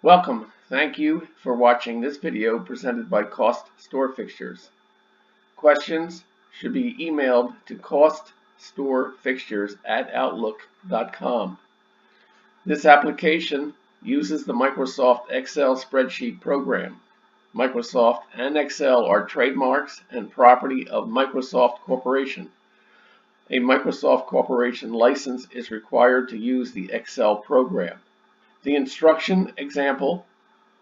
Welcome. Thank you for watching this video presented by CostStoreFixtures. Questions should be emailed to CostStoreFixtures@outlook.com. This application uses the Microsoft Excel spreadsheet program. Microsoft and Excel are trademarks and property of Microsoft Corporation. A Microsoft Corporation license is required to use the Excel program. The instruction example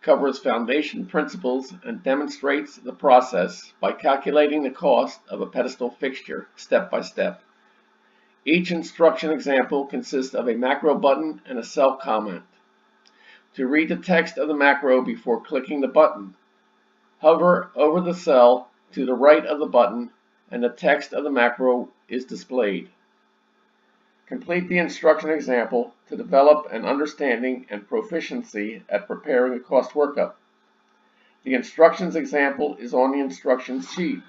covers foundation principles and demonstrates the process by calculating the cost of a pedestal fixture step by step. Each instruction example consists of a macro button and a cell comment. To read the text of the macro before clicking the button, hover over the cell to the right of the button and the text of the macro is displayed. Complete the instruction example to develop an understanding and proficiency at preparing a cost workup. The instructions example is on the instructions sheet.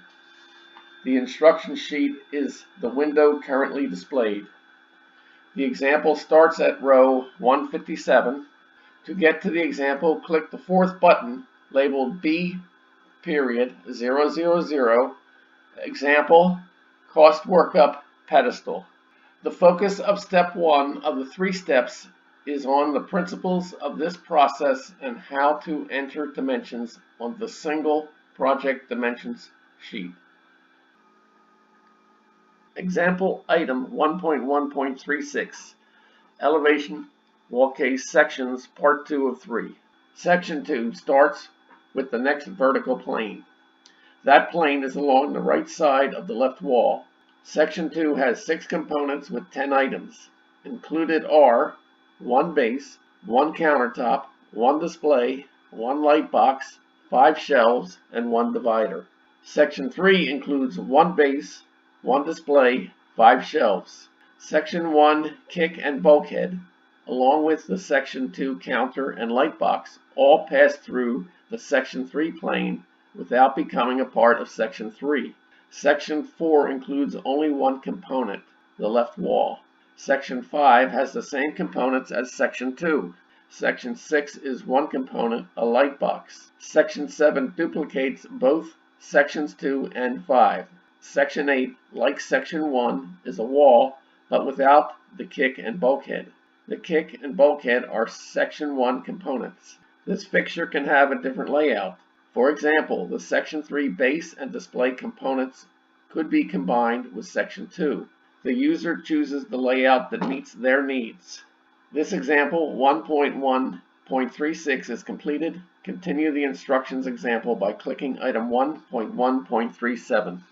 The instruction sheet is the window currently displayed. The example starts at row 157. To get to the example, click the fourth button labeled B.000 Example Cost Workup Pedestal. The focus of step 1 of the 3 steps is on the principles of this process and how to enter dimensions on the single project dimensions sheet. Example item 1.1.36 Elevation Wallcase Sections Part 2 of 3. Section 2 starts with the next vertical plane. That plane is along the right side of the left wall. Section 2 has 6 components with 10 items. Included are 1 base, 1 countertop, 1 display, 1 light box, 5 shelves, and 1 divider. Section 3 includes 1 base, 1 display, 5 shelves. Section 1 kick and bulkhead, along with the Section 2 counter and light box, all pass through the Section 3 plane without becoming a part of Section 3. Section 4 includes only 1 component, the left wall. Section 5 has the same components as Section 2. Section 6 is 1 component, a light box. Section 7 duplicates both Sections 2 and 5. Section 8, like Section 1, is a wall, but without the kick and bulkhead. The kick and bulkhead are Section 1 components. This fixture can have a different layout. For example, the Section 3 base and display components could be combined with Section 2. The user chooses the layout that meets their needs. This example 1.1.36 is completed. Continue the instructions example by clicking item 1.1.37.